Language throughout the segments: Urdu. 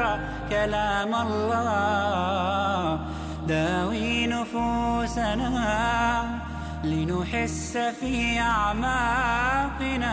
كلام الله داوي نفوسنا لنحس في أعماقنا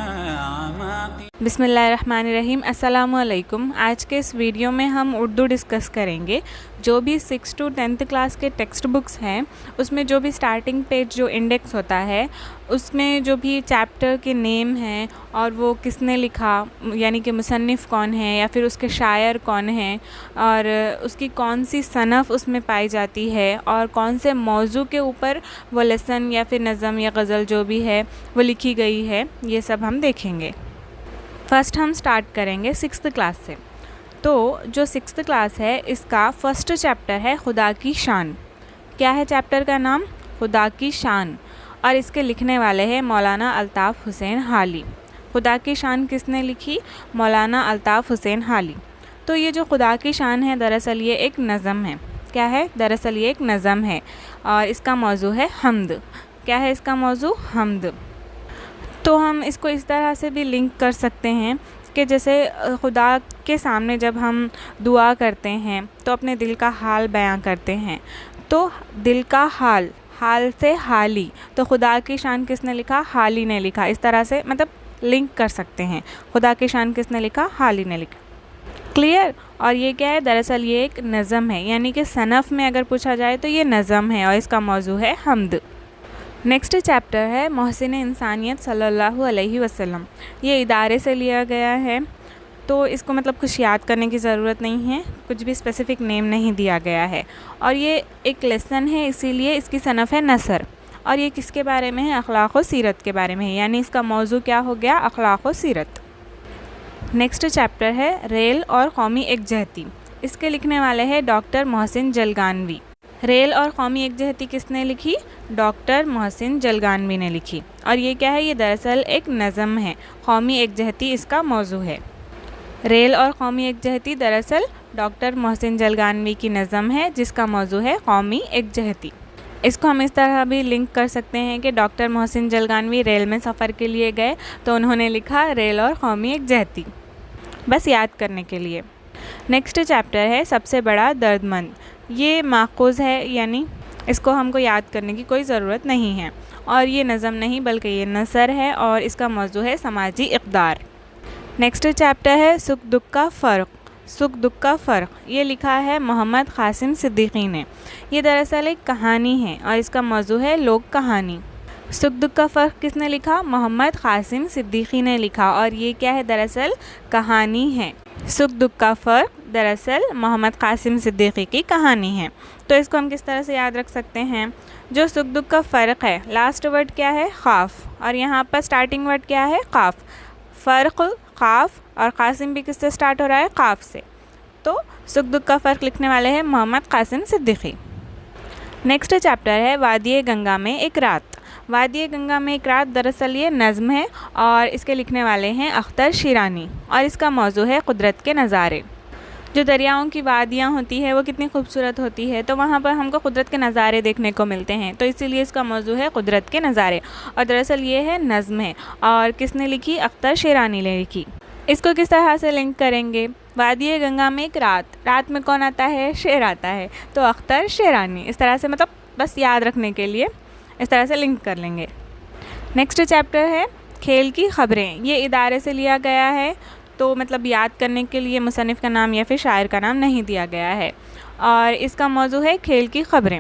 بسم اللہ الرحمن الرحیم. السلام علیکم. آج کے اس ویڈیو میں ہم اردو ڈسکس کریں گے. جو بھی 6 to 10th کلاس کے ٹیکسٹ بکس ہیں اس میں جو بھی سٹارٹنگ پیج جو انڈیکس ہوتا ہے اس میں جو بھی چیپٹر کے نیم ہیں اور وہ کس نے لکھا یعنی کہ مصنف کون ہے یا پھر اس کے شاعر کون ہیں اور اس کی کون سی صنف اس میں پائی جاتی ہے اور کون سے موضوع کے اوپر وہ لیسن یا پھر نظم یا غزل جو بھی ہے وہ لکھی گئی ہے، یہ سب ہم دیکھیں گے. فرسٹ ہم سٹارٹ کریں گے 6th کلاس سے. تو جو 6th کلاس ہے اس کا فرسٹ چیپٹر ہے خدا کی شان. کیا ہے چیپٹر کا نام؟ خدا کی شان. اور اس کے لکھنے والے ہیں مولانا الطاف حسین حالی. خدا کی شان کس نے لکھی؟ مولانا الطاف حسین حالی. تو یہ جو خدا کی شان ہے دراصل یہ ایک نظم ہے. کیا ہے؟ دراصل یہ ایک نظم ہے اور اس کا موضوع ہے حمد. کیا ہے اس کا موضوع؟ حمد. تو ہم اس کو اس طرح سے بھی لنک کر سکتے ہیں کہ جیسے خدا کے سامنے جب ہم دعا کرتے ہیں تو اپنے دل کا حال بیان کرتے ہیں. تو دل کا حال سے حالی، تو خدا کی شان کس نے لکھا؟ حالی نے لکھا. اس طرح سے مطلب لنک کر سکتے ہیں. خدا کی شان کس نے لکھا؟ حالی نے لکھا. کلیئر؟ اور یہ کیا ہے؟ دراصل یہ ایک نظم ہے، یعنی کہ صنف میں اگر پوچھا جائے تو یہ نظم ہے اور اس کا موضوع ہے حمد. نیکسٹ چیپٹر ہے محسن انسانیت صلی اللہ علیہ وسلم. یہ ادارے سے لیا گیا ہے تو اس کو مطلب کچھ یاد کرنے کی ضرورت نہیں ہے، کچھ بھی اسپیسیفک نیم نہیں دیا گیا ہے. اور یہ ایک لیسن ہے اسی لیے اس کی صنف ہے نثر. اور یہ کس کے بارے میں ہے؟ اخلاق و سیرت کے بارے میں ہے، یعنی اس کا موضوع کیا ہو گیا؟ اخلاق و سیرت. نیکسٹ چیپٹر ہے ریل اور قومی یکجہتی. اس کے لکھنے والے ہیں ڈاکٹر محسن جلگانوی. ریل اور قومی یکجہتی کس نے لکھی؟ ڈاکٹر محسن جلگانوی نے لکھی. اور یہ کیا ہے؟ یہ دراصل ایک نظم ہے. قومی یکجہتی اس کا موضوع ہے. ریل اور قومی یکجہتی دراصل ڈاکٹر محسن جلگانوی کی نظم ہے جس کا موضوع ہے قومی یکجہتی. اس کو ہم اس طرح بھی لنک کر سکتے ہیں کہ ڈاکٹر محسن جلگانوی ریل میں سفر کے لیے گئے تو انہوں نے لکھا ریل اور قومی یکجہتی، بس یاد کرنے کے لیے. نیکسٹ چیپٹر ہے سب سے بڑا درد مند. یہ ماخوذ ہے، یعنی اس کو ہم کو یاد کرنے کی کوئی ضرورت نہیں ہے. اور یہ نظم نہیں بلکہ یہ نثر ہے اور اس کا موضوع ہے سماجی اقدار. نیکسٹ چیپٹر ہے سکھ دکھ کا فرق. سکھ دکھ کا فرق یہ لکھا ہے محمد قاسم صدیقی نے. یہ دراصل ایک کہانی ہے اور اس کا موضوع ہے لوک کہانی. سکھ دکھ کا فرق کس نے لکھا؟ محمد قاسم صدیقی نے لکھا. اور یہ کیا ہے؟ دراصل کہانی ہے. سکھ دکھ کا فرق دراصل محمد قاسم صدیقی کی کہانی ہے. تو اس کو ہم کس طرح سے یاد رکھ سکتے ہیں؟ جو سکھ دکھ کا فرق ہے لاسٹ ورڈ کیا ہے؟ قاف. اور یہاں پر سٹارٹنگ ورڈ کیا ہے؟ قاف. فرق قاف اور قاسم بھی کس سے سٹارٹ ہو رہا ہے؟ قاف سے. تو سکھ دکھ کا فرق لکھنے والے ہیں محمد قاسم صدیقی. نیکسٹ چیپٹر ہے وادی گنگا میں ایک رات. وادی گنگا میں ایک رات دراصل یہ نظم ہے اور اس کے لکھنے والے ہیں اختر شیرانی. اور اس کا موضوع ہے قدرت کے نظارے. جو دریاؤں کی وادیاں ہوتی ہے وہ کتنی خوبصورت ہوتی ہے، تو وہاں پر ہم کو قدرت کے نظارے دیکھنے کو ملتے ہیں، تو اسی لیے اس کا موضوع ہے قدرت کے نظارے. اور دراصل یہ ہے نظم ہے اور کس نے لکھی؟ اختر شیرانی نے لکھی. اس کو کس طرح سے لنک کریں گے؟ وادی گنگا میں ایک رات، رات میں کون آتا ہے؟ شعر آتا ہے، تو اختر شیرانی. اس طرح سے مطلب بس یاد رکھنے کے لیے اس طرح سے لنک کر لیں گے. نیکسٹ چیپٹر ہے کھیل کی خبریں. یہ ادارے سے لیا گیا ہے تو مطلب یاد کرنے کے لیے مصنف کا نام یا پھر شاعر کا نام نہیں دیا گیا ہے. اور اس کا موضوع ہے کھیل کی خبریں،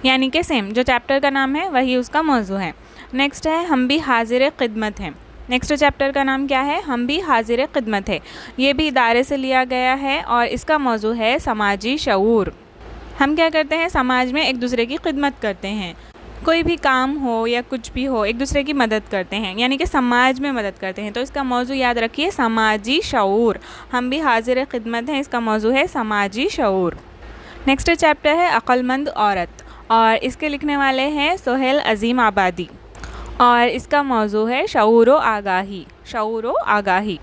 یعنی کہ سیم جو چیپٹر کا نام ہے وہی اس کا موضوع ہے. نیکسٹ ہے ہم بھی حاضر خدمت ہیں. نیکسٹ چیپٹر کا نام کیا ہے؟ ہم بھی حاضر خدمت ہے. یہ بھی ادارے سے لیا گیا ہے اور اس کا موضوع ہے سماجی شعور. ہم کیا کرتے ہیں؟ سماج میں ایک دوسرے کی خدمت کرتے ہیں. کوئی بھی کام ہو یا کچھ بھی ہو ایک دوسرے کی مدد کرتے ہیں، یعنی کہ سماج میں مدد کرتے ہیں. تو اس کا موضوع یاد رکھیے سماجی شعور. ہم بھی حاضر خدمت ہیں، اس کا موضوع ہے سماجی شعور. نیکسٹ چیپٹر ہے عقل مند عورت اور اس کے لکھنے والے ہیں سہیل عظیم آبادی. اور اس کا موضوع ہے شعور و آگاہی. شعور و آگاہی.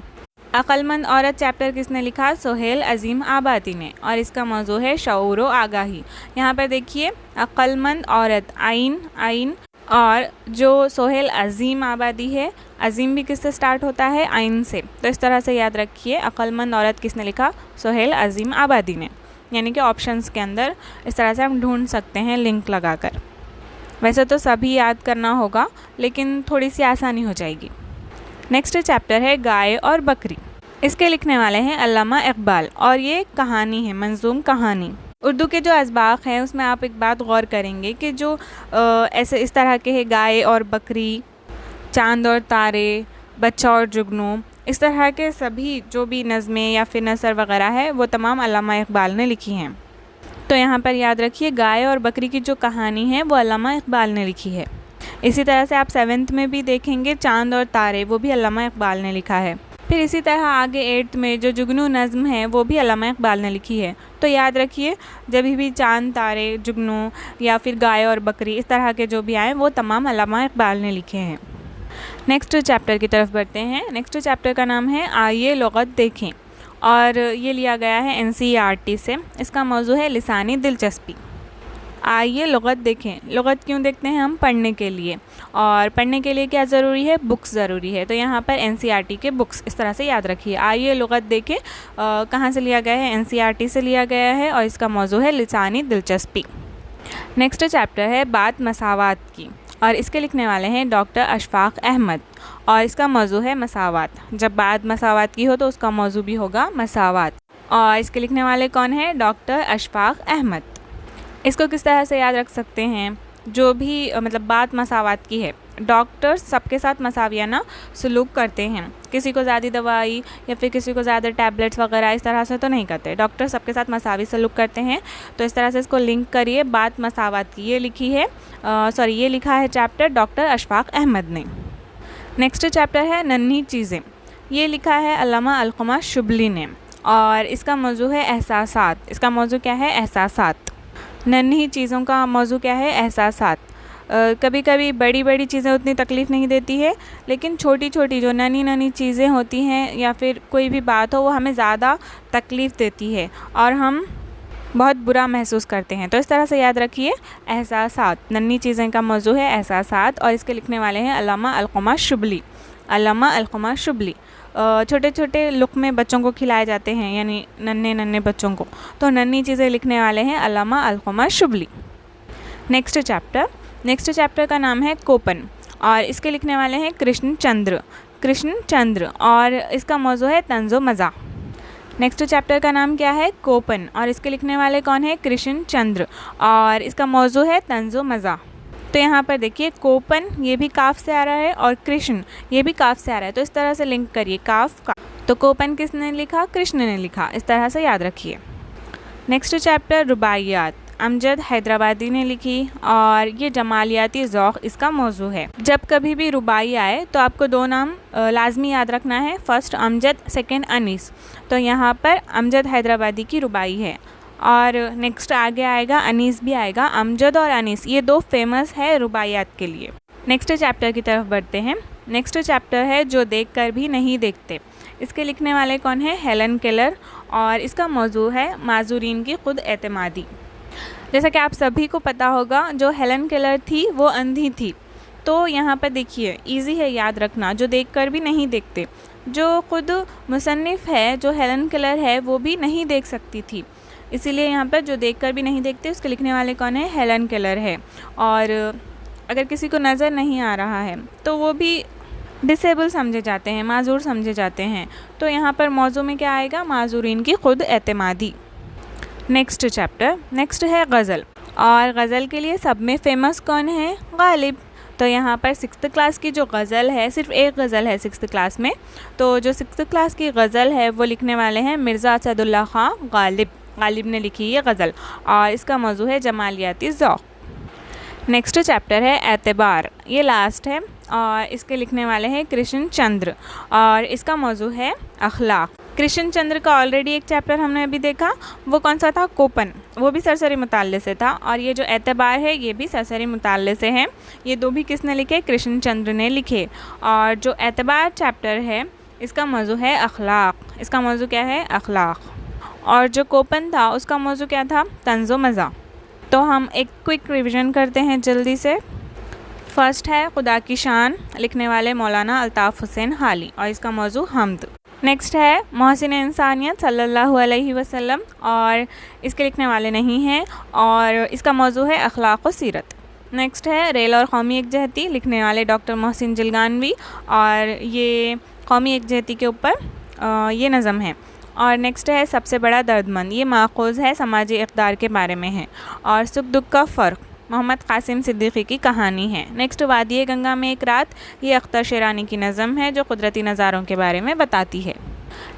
عقل مند عورت چیپٹر کس نے لکھا؟ سہیل عظیم آبادی نے. اور اس کا موضوع ہے شعور و آگاہی. یہاں پر دیکھیے عقل مند عورت عین اور جو سہیل عظیم آبادی ہے، عظیم بھی کس سے سٹارٹ ہوتا ہے؟ عین سے. تو اس طرح سے یاد رکھیے عقل مند عورت کس نے لکھا؟ سہیل عظیم آبادی نے. یعنی کہ آپشنس کے اندر اس طرح سے ہم ڈھونڈ سکتے ہیں لنک لگا کر. ویسے تو سبھی یاد کرنا ہوگا لیکن تھوڑی سی آسانی ہو جائے گی. نیکسٹ چیپٹر ہے گائے اور بکری. اس کے لکھنے والے ہیں علامہ اقبال اور یہ کہانی ہے، منظوم کہانی. اردو کے جو اسباق ہیں اس میں آپ ایک بات غور کریں گے کہ جو ایسے اس طرح کے ہیں گائے اور بکری، چاند اور تارے، بچہ اور جگنو، اس طرح کے سبھی جو بھی نظمیں یا پھر نثر وغیرہ ہے وہ تمام علامہ اقبال نے لکھی ہیں. تو یہاں پر یاد رکھیے گائے اور بکری کی جو کہانی ہے وہ علامہ اقبال نے لکھی ہے. اسی طرح سے آپ 7th میں بھی دیکھیں گے چاند اور تارے، وہ بھی علامہ اقبال نے لکھا ہے. پھر اسی طرح آگے 8th میں جو جگنو نظم ہے وہ بھی علامہ اقبال نے لکھی ہے. تو یاد رکھیے جب بھی چاند تارے، جگنو یا پھر گائے اور بکری اس طرح کے جو بھی آئے وہ تمام علامہ اقبال نے لکھے ہیں. نیکسٹ چیپٹر کی طرف بڑھتے ہیں. نیکسٹ چیپٹر کا نام ہے آئیے لغت دیکھیں اور یہ لیا گیا ہے NCERT سے. اس کا موضوع ہے لسانی دلچسپی. آئیے لغت دیکھیں. لغت کیوں دیکھتے ہیں ہم؟ پڑھنے کے لیے. اور پڑھنے کے لیے کیا ضروری ہے؟ بکس ضروری ہے. تو یہاں پر NCERT کے بکس اس طرح سے یاد رکھیے. آئیے لغت دیکھیں کہاں سے لیا گیا ہے؟ NCERT سے لیا گیا ہے اور اس کا موضوع ہے لسانی دلچسپی. نیکسٹ چیپٹر ہے بات مساوات کی اور اس کے لکھنے والے ہیں ڈاکٹر اشفاق احمد اور اس کا موضوع ہے مساوات. جب بات مساوات کی ہو تو اس کا موضوع بھی ہوگا مساوات. اور اس کے لکھنے والے کون ہیں؟ ڈاکٹر اشفاق احمد. اس کو کس طرح سے یاد رکھ سکتے ہیں؟ جو بھی مطلب بات مساوات کی ہے، ڈاکٹر سب کے ساتھ مساویانہ سلوک کرتے ہیں. کسی کو زیادہ دوائی یا پھر کسی کو زیادہ ٹیبلٹس وغیرہ اس طرح سے تو نہیں کرتے. ڈاکٹر سب کے ساتھ مساوی سلوک کرتے ہیں. تو اس طرح سے اس کو لنک کریے. بات مساوات کی یہ لکھی ہے یہ لکھا ہے چیپٹر ڈاکٹر اشفاق احمد نے. نیکسٹ چیپٹر ہے ننھی چیزیں. یہ لکھا ہے علامہ علقمہ شبلی نے اور اس کا موضوع ہے احساسات. اس کا موضوع کیا ہے؟ احساسات. ننھی چیزوں کا موضوع کیا ہے؟ احساسات. کبھی کبھی بڑی بڑی چیزیں اتنی تکلیف نہیں دیتی ہے لیکن چھوٹی چھوٹی جو ننھی چیزیں ہوتی ہیں یا پھر کوئی بھی بات ہو وہ ہمیں زیادہ تکلیف دیتی ہے اور ہم بہت برا محسوس کرتے ہیں. تو اس طرح سے یاد رکھیے احساسات. ننھی چیزیں کا موضوع ہے احساسات اور اس کے لکھنے والے ہیں علامہ علقمہ شبلی. علامہ علقمہ شبلی. چھوٹے چھوٹے لقمے بچوں کو کھلائے جاتے ہیں یعنی ننھے بچوں کو. تو ننھی چیزیں لکھنے والے ہیں علامہ علقمہ شبلی. نیکسٹ چیپٹر کا نام ہے کوپن اور اس کے لکھنے والے ہیں کرشن چندر اور اس کا موضوع ہے طنز و مزاح. نیکسٹ چیپٹر کا نام کیا ہے؟ کوپن اور اس کے لکھنے والے کون ہیں؟ کرشن چندر اور اس کا موضوع ہے طنز و مزاح. تو یہاں پر دیکھیے کوپن یہ بھی کاف سے آ رہا ہے اور کرشن یہ بھی کاف سے آ رہا ہے. تو اس طرح سے لنک کریے کاف کا. تو کوپن کس نے لکھا؟ کرشن نے لکھا. اس طرح سے یاد رکھیے. نیکسٹ چیپٹر رباعیات. امجد حیدرآبادی نے لکھی اور یہ جمالیاتی ذوق اس کا موضوع ہے. جب کبھی بھی رباعی آئے تو آپ کو 2 نام لازمی یاد رکھنا ہے. فرسٹ امجد، سیکنڈ انیس. تو یہاں پر امجد حیدرآبادی کی رباعی ہے اور نیکسٹ آگے آئے گا انیس بھی آئے گا. امجد اور انیس یہ 2 فیمس ہے رباعیات کے لیے. نیکسٹ چیپٹر کی طرف بڑھتے ہیں. نیکسٹ چیپٹر ہے جو دیکھ کر بھی نہیں دیکھتے. اس کے لکھنے والے کون ہیں؟ ہیلن کیلر اور اس کا موضوع ہے معذورین کی خود اعتمادی. جیسا کہ آپ سبھی کو پتہ ہوگا جو ہیلن کیلر تھی وہ اندھی تھی. تو یہاں پر دیکھیے ایزی ہے یاد رکھنا، جو دیکھ کر بھی نہیں دیکھتے. جو خود مصنف ہے جو ہیلن کیلر ہے وہ بھی نہیں دیکھ سکتی تھی، اسی لیے یہاں پر جو دیکھ کر بھی نہیں دیکھتے اس کے لکھنے والے کون ہیں؟ ہیلن کیلر ہے. اور اگر کسی کو نظر نہیں آ رہا ہے تو وہ بھی ڈسیبل سمجھے جاتے ہیں، معذور سمجھے جاتے ہیں. تو یہاں پر موضوع میں کیا آئے گا؟ معذورین کی خود اعتمادی. نیکسٹ چیپٹر ہے غزل اور غزل کے لیے سب میں فیمس کون ہے؟ غالب. تو یہاں پر 6th کلاس کی جو غزل ہے، صرف ایک غزل ہے 6th کلاس میں. تو جو 6th کلاس کی غزل ہے وہ لکھنے والے ہیں مرزا اسد اللہ خان غالب نے لکھی یہ غزل اور اس کا موضوع ہے جمالیاتی ذوق. نیکسٹ چیپٹر ہے اعتبار. یہ لاسٹ ہے اور اس کے لکھنے والے ہیں کرشن چندر اور اس کا موضوع ہے اخلاق. کرشن چندر کا آلریڈی ایک چیپٹر ہم نے ابھی دیکھا، وہ کون سا تھا؟ کوپن. وہ بھی سرسری مطالعے سے تھا اور یہ جو اعتبار ہے یہ بھی سرسری مطالعے سے ہے. یہ 2 بھی کس نے لکھے؟ کرشن چندر نے لکھے. اور جو اعتبار چیپٹر ہے اس کا موضوع ہے اخلاق. اس کا موضوع کیا ہے؟ اخلاق. اور جو کوپن تھا اس کا موضوع کیا تھا؟ طنز و مزاح. تو ہم ایک کوئک ریویژن کرتے ہیں جلدی سے. فرسٹ ہے خدا کی شان، لکھنے والے مولانا الطاف حسین حالی اور اس کا موضوع حمد. نیکسٹ ہے محسن انسانیت صلی اللہ علیہ وسلم، اور اس کے لکھنے والے نہیں ہیں، اور اس کا موضوع ہے اخلاق و سیرت۔ نیکسٹ ہے ریل اور قومی یکجہتی، لکھنے والے ڈاکٹر محسن جلگانوی، اور یہ قومی یکجہتی کے اوپر یہ نظم ہے۔ اور نیکسٹ ہے سب سے بڑا درد مند، یہ ماخوذ ہے سماجی اقدار کے بارے میں ہے، اور سکھ دکھ کا فرق محمد قاسم صدیقی کی کہانی ہے۔ نیکسٹ وادی گنگا میں ایک رات، یہ اختر شیرانی کی نظم ہے جو قدرتی نظاروں کے بارے میں بتاتی ہے۔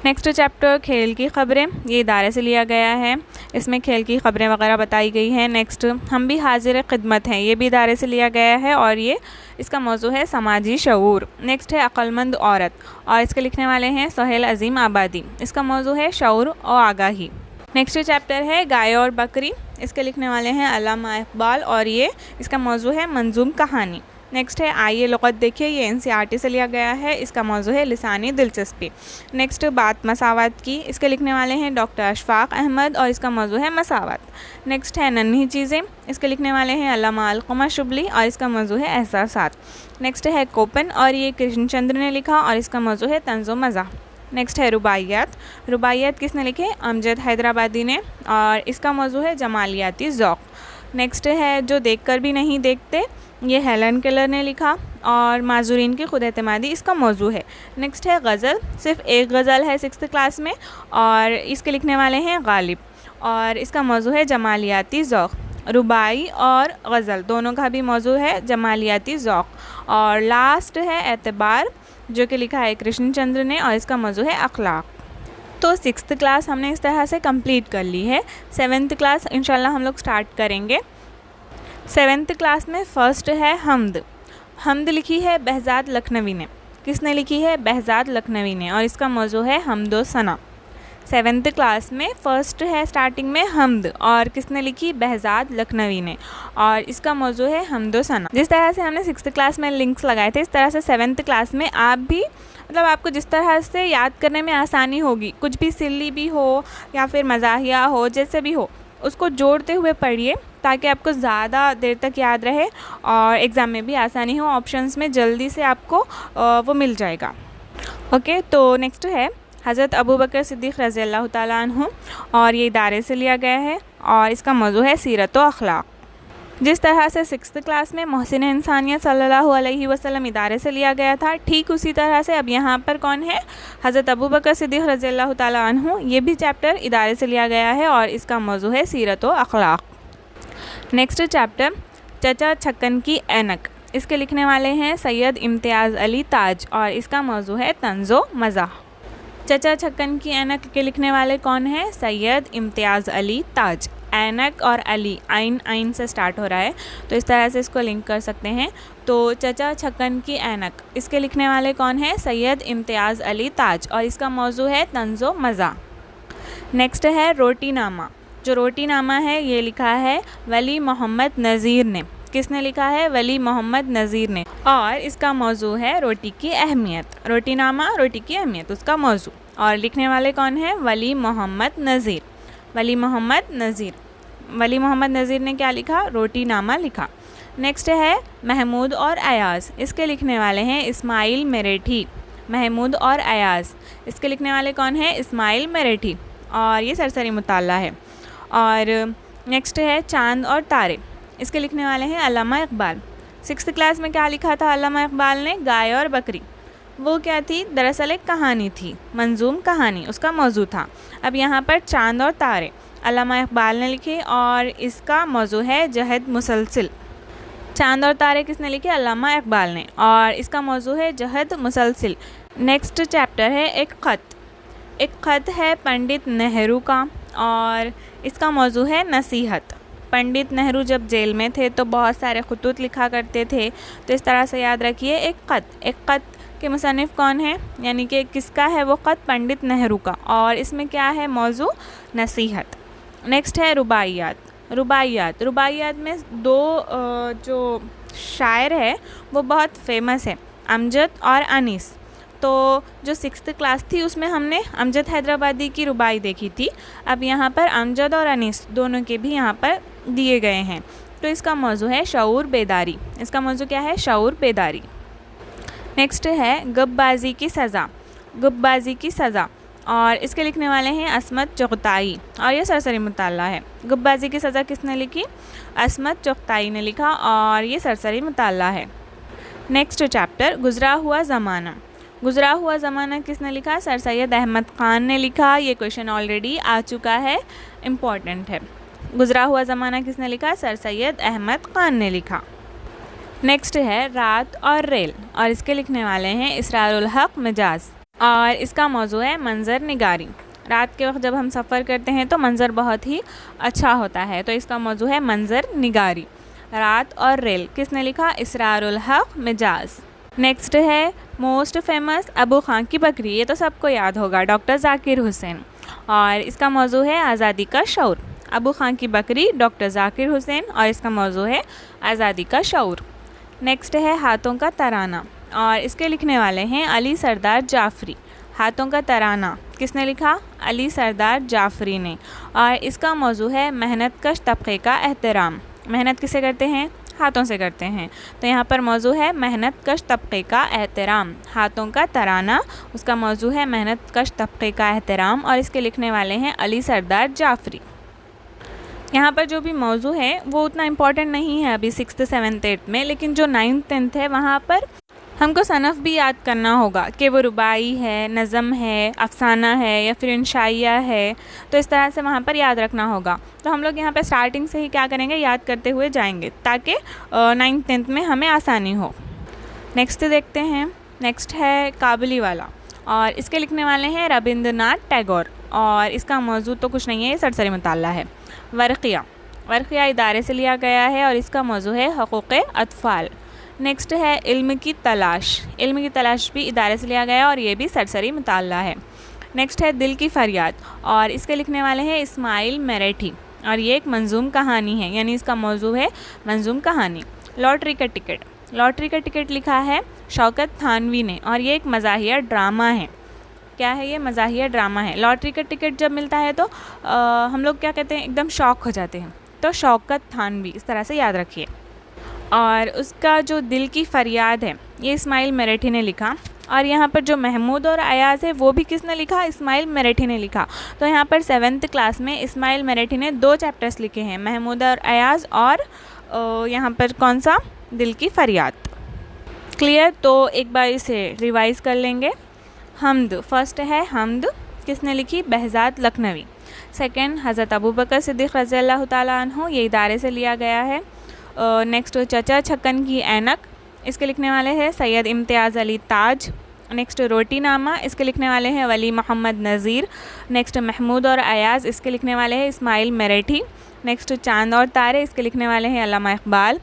نیکسٹ چیپٹر کھیل کی خبریں، یہ ادارے سے لیا گیا ہے، اس میں کھیل کی خبریں وغیرہ بتائی گئی ہیں۔ نیکسٹ ہم بھی حاضر خدمت ہیں، یہ بھی ادارے سے لیا گیا ہے، اور یہ اس کا موضوع ہے سماجی شعور۔ نیکسٹ ہے عقلمند عورت، اور اس کے لکھنے والے ہیں سہیل عظیم آبادی، اس کا موضوع ہے شعور و آگاہی۔ نیکسٹ چیپٹر ہے گائے اور بکری، اس کے لکھنے والے ہیں علامہ اقبال، اور یہ اس کا موضوع ہے منظوم کہانی۔ نیکسٹ ہے آئیے لغت دیکھیے، یہ NCERT سے لیا گیا ہے، اس کا موضوع ہے لسانی دلچسپی۔ نیکسٹ بات مساوات کی، اس کے لکھنے والے ہیں ڈاکٹر اشفاق احمد، اور اس کا موضوع ہے مساوات۔ نیکسٹ ہے ننھی چیزیں، اس کے لکھنے والے ہیں علامہ علقمہ شبلی، اور اس کا موضوع ہے احساسات۔ نیکسٹ ہے کوپن، اور یہ کرشن چندر نے لکھا، اور اس کا موضوع ہے طنز و مزاح۔ نیکسٹ ہے رباعیات، رباعیات کس نے لکھے؟ امجد حیدرآبادی نے، اور اس کا موضوع ہے جمالیاتی ذوق۔ نیکسٹ ہے جو دیکھ کر بھی نہیں دیکھتے، یہ ہیلن کیلر نے لکھا، اور معذورین کی خود اعتمادی اس کا موضوع ہے۔ نیکسٹ ہے غزل، صرف ایک غزل ہے 6th کلاس میں، اور اس کے لکھنے والے ہیں غالب، اور اس کا موضوع ہے جمالیاتی ذوق۔ رباعی اور غزل دونوں کا بھی موضوع ہے جمالیاتی ذوق۔ اور لاسٹ ہے اعتبار، جو کہ لکھا ہے کرشن چندر نے، اور اس کا موضوع ہے اخلاق۔ تو 6th کلاس ہم نے اس طرح سے کمپلیٹ کر لی ہے۔ 7th کلاس انشاءاللہ ہم لوگ سٹارٹ کریں گے۔ 7th کلاس میں فرسٹ ہے حمد، حمد لکھی ہے بہزاد لکھنوی نے، کس نے لکھی ہے؟ بہزاد لکھنوی نے، اور اس کا موضوع ہے حمد و ثنا۔ 7th کلاس میں فرسٹ ہے اسٹارٹنگ میں حمد، اور کس نے لکھی؟ بہزاد لکھنوی نے، اور اس کا موضوع ہے حمد و ثنا۔ جس طرح سے ہم نے 6th کلاس میں لنکس لگائے تھے، اس طرح سے 7th کلاس میں آپ بھی آپ کو جس طرح سے یاد کرنے میں آسانی ہوگی، کچھ بھی سلی بھی ہو یا پھر مزاحیہ ہو، جیسے بھی ہو، اس کو جوڑتے ہوئے پڑھیے تاکہ آپ کو زیادہ دیر تک یاد رہے اور ایگزام میں بھی آسانی ہو، آپشنس میں جلدی سے آپ کو وہ مل جائے گا۔ اوکے، تو نیکسٹ ہے حضرت ابوبکر صدیق رضی اللہ تعالیٰ عنہ، اور یہ ادارے سے لیا گیا ہے، اور اس کا موضوع ہے سیرت و اخلاق۔ جس طرح سے 6th کلاس میں محسن انسانیت صلی اللہ علیہ وسلم ادارے سے لیا گیا تھا، ٹھیک اسی طرح سے اب یہاں پر کون ہے؟ حضرت ابوبکر صدیق رضی اللہ تعالیٰ عنہ، یہ بھی چیپٹر ادارے سے لیا گیا ہے، اور اس کا موضوع ہے سیرت و اخلاق۔ نیکسٹ چیپٹر چچا چھکن کی اینک، اس کے لکھنے والے ہیں سید امتیاز علی تاج، اور اس کا موضوع ہے طنز و مزاح۔ چچا چھکن کی اینک کے لکھنے والے کون ہیں؟ سید امتیاز علی تاج۔ اینک اور علی، آئین سے سٹارٹ ہو رہا ہے، تو اس طرح سے اس کو لنک کر سکتے ہیں۔ تو چچا چھکن کی اینک، اس کے لکھنے والے کون ہیں؟ سید امتیاز علی تاج، اور اس کا موضوع ہے طنز و مزاح۔ نیکسٹ ہے روٹی نامہ، جو روٹی نامہ ہے یہ لکھا ہے ولی محمد نذیر نے، کس نے لکھا ہے؟ ولی محمد نذیر نے، اور اس کا موضوع ہے روٹی کی اہمیت۔ روٹی نامہ، روٹی کی اہمیت، اس کا موضوع، اور لکھنے والے کون ہیں؟ ولی محمد نذیر۔ ولی محمد نذیر، ولی محمد نذیر نے کیا لکھا؟ روٹی نامہ لکھا۔ نیکسٹ ہے محمود اور ایاز، اس کے لکھنے والے ہیں اسماعیل میرٹھی۔ محمود اور ایاز، اس کے لکھنے والے کون ہیں؟ اسماعیل میرٹھی، اور یہ سرسری مطالعہ ہے۔ اور نیکسٹ ہے چاند اور تارے، اس کے لکھنے والے ہیں علامہ اقبال۔ 6th کلاس میں کیا لکھا تھا علامہ اقبال نے؟ گائے اور بکری۔ وہ کیا تھی؟ دراصل ایک کہانی تھی، منظوم کہانی، اس کا موضوع تھا۔ اب یہاں پر چاند اور تارے علامہ اقبال نے لکھے، اور اس کا موضوع ہے جہد مسلسل۔ چاند اور تارے کس نے لکھے؟ علامہ اقبال نے، اور اس کا موضوع ہے جہد مسلسل۔ نیکسٹ چیپٹر ہے ایک خط، ایک خط ہے پنڈت نہرو کا، اور اس کا موضوع ہے نصیحت۔ پنڈت نہرو جب جیل میں تھے تو بہت سارے خطوط لکھا کرتے تھے، تو اس طرح سے یاد رکھیے ایک خط، ایک خط کے مصنف کون ہے؟ یعنی کہ کس کا ہے وہ خط؟ پنڈت نہرو کا، اور اس میں کیا ہے موضوع؟ نصیحت۔ نیکسٹ ہے رباعیات، رباعیات، رباعیات میں دو جو شاعر ہے وہ بہت فیمس ہے، امجد اور انیس۔ تو جو 6th کلاس تھی اس میں ہم نے امجد حیدرآبادی کی رباعی دیکھی تھی، اب یہاں پر امجد اور انیس دونوں کے بھی یہاں پر دیے گئے ہیں، تو اس کا موضوع ہے شعور بیداری۔ اس کا موضوع کیا ہے؟ شعور بیداری۔ نیکسٹ ہے گپ بازی کی سزا، گپبازی کی سزا، اور اس کے لکھنے والے ہیں عصمت چغتائی، اور یہ سرسری مطالعہ ہے۔ گپبازی کی سزا کس نے لکھی؟ عصمت چغتائی نے لکھا، اور یہ سرسری مطالعہ ہے۔ نیکسٹ چیپٹر گزرا ہوا زمانہ۔ گزرا ہوا زمانہ کس نے لکھا؟ سر سید احمد خان نے لکھا۔ یہ کویشچن آلریڈی آ چکا ہے، امپورٹنٹ ہے۔ گزرا ہوا زمانہ کس نے لکھا؟ سر سید احمد خان نے لکھا۔ نیکسٹ ہے رات اور ریل، اور اس کے لکھنے والے ہیں اسرار الحق مجاز، اور اس کا موضوع ہے منظر نگاری۔ رات کے وقت جب ہم سفر کرتے ہیں تو منظر بہت ہی اچھا ہوتا ہے، تو اس کا موضوع ہے منظر نگاری۔ رات اور ریل کس نے لکھا؟ اسرار الحق مجاز۔ نیکسٹ ہے موسٹ فیمس ابو خان کی بکری، یہ تو سب کو یاد ہوگا، ڈاکٹر ذاکر حسین، اور اس کا موضوع ہے آزادی کا شعور۔ ابو خان کی بکری، ڈاکٹر ذاکر حسین، اور اس کا موضوع ہے آزادی کا شعور۔ نیکسٹ ہے ہاتھوں کا ترانہ، اور اس کے لکھنے والے ہیں علی سردار جعفری۔ ہاتھوں کا ترانہ کس نے لکھا؟ علی سردار جعفری نے، اور اس کا موضوع ہے محنت کش طبقے کا احترام۔ محنت کسے کرتے ہیں؟ ہاتھوں سے کرتے ہیں، تو یہاں پر موضوع ہے محنت کش طبقے کا احترام۔ ہاتھوں کا ترانہ، اس کا موضوع ہے محنت کش طبقے کا احترام، اور اس کے لکھنے والے ہیں علی سردار جعفری۔ یہاں پر جو بھی موضوع ہے وہ اتنا امپورٹنٹ نہیں ہے ابھی 6th 7th 8th میں، لیکن جو 9th 10th ہے وہاں پر ہم کو صنف بھی یاد کرنا ہوگا کہ وہ رباعی ہے، نظم ہے، افسانہ ہے، یا پھر انشائیہ ہے، تو اس طرح سے وہاں پر یاد رکھنا ہوگا۔ تو ہم لوگ یہاں پہ اسٹارٹنگ سے ہی کیا کریں گے؟ یاد کرتے ہوئے جائیں گے تاکہ 9th 10th میں ہمیں آسانی ہو۔ نیکسٹ دیکھتے ہیں، نیکسٹ ہے کابلی والا، اور اس کے لکھنے والے ہیں ربندر ناتھ ٹیگور، اور اس کا موضوع تو کچھ نہیں ہے، یہ سرسری مطالعہ ہے۔ ورقیہ، ورقیہ ادارے سے لیا گیا ہے، اور اس کا موضوع ہے حقوق اطفال۔ نیکسٹ ہے علم کی تلاش، علم کی تلاش بھی ادارے سے لیا گیا ہے، اور یہ بھی سرسری مطالعہ ہے۔ نیکسٹ ہے دل کی فریاد، اور اس کے لکھنے والے ہیں اسماعیل میرٹھی، اور یہ ایک منظوم کہانی ہے، یعنی اس کا موضوع ہے منظوم کہانی۔ لاٹری کا ٹکٹ، لاٹری کا ٹکٹ لکھا ہے شوکت تھانوی نے، اور یہ ایک مزاحیہ ڈرامہ ہے۔ کیا ہے یہ؟ مزاحیہ ڈرامہ ہے۔ لاٹری کا ٹکٹ جب ملتا ہے تو ہم لوگ کیا کہتے ہیں؟ ایک دم شوق ہو جاتے ہیں، تو شوکت تھانوی اس طرح سے یاد رکھیے۔ اور اس کا جو دل کی فریاد ہے یہ اسماعیل میرٹھی نے لکھا، اور یہاں پر جو محمود اور ایاز ہے وہ بھی کس نے لکھا؟ اسماعیل میرٹھی نے لکھا۔ تو یہاں پر 7th کلاس میں اسماعیل میرٹھی نے 2 چیپٹرز لکھے ہیں، محمود اور ایاز، اور یہاں پر کون سا؟ دل کی فریاد۔ کلیئر؟ تو ایک بار اسے ریوائز کر لیں گے۔ حمد، فرسٹ ہے حمد، کس نے لکھی؟ بہزاد لکھنوی۔ سیکنڈ حضرت ابوبکر صدیق رضی اللہ تعالیٰ عنہ، یہ ادارے سے لیا گیا ہے۔ نیکسٹ چچا چھکن کی اینک، اس کے لکھنے والے ہیں سید امتیاز علی تاج۔ نیکسٹ روٹی نامہ، اس کے لکھنے والے ہیں ولی محمد نذیر۔ نیکسٹ محمود اور ایاز، اس کے لکھنے والے ہیں اسماعیل میرٹھی۔ نیکسٹ چاند اور تارے، اس کے لکھنے والے ہیں علامہ اقبال۔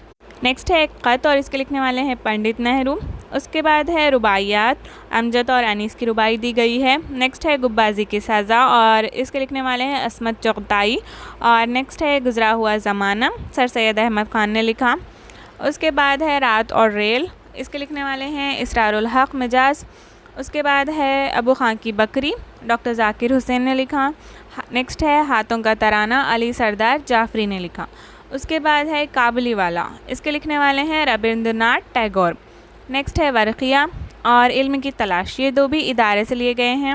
نیکسٹ ہے ایک خط، اور اس کے لکھنے والے ہیں پنڈت نہرو۔ اس کے بعد ہے رباعیات، امجد اور انیس کی رباعی دی گئی ہے۔ نیکسٹ ہے گپبازی کی سزا، اور اس کے لکھنے والے ہیں عصمت چغتائی۔ اور نیکسٹ ہے گزرا ہوا زمانہ، سر سید احمد خان نے لکھا۔ اس کے بعد ہے رات اور ریل، اس کے لکھنے والے ہیں اسرار الحق مجاز۔ اس کے بعد ہے ابو خان کی بکری، ڈاکٹر ذاکر حسین نے لکھا۔ نیکسٹ ہے ہاتھوں کا ترانہ، علی سردار جعفری نے لکھا۔ اس کے بعد ہے کابلی والا، اس کے لکھنے والے ہیں ربندر ناتھ ٹیگور۔ نیکسٹ ہے ورقیہ اور علم کی تلاش، یہ 2 بھی ادارے سے لیے گئے ہیں۔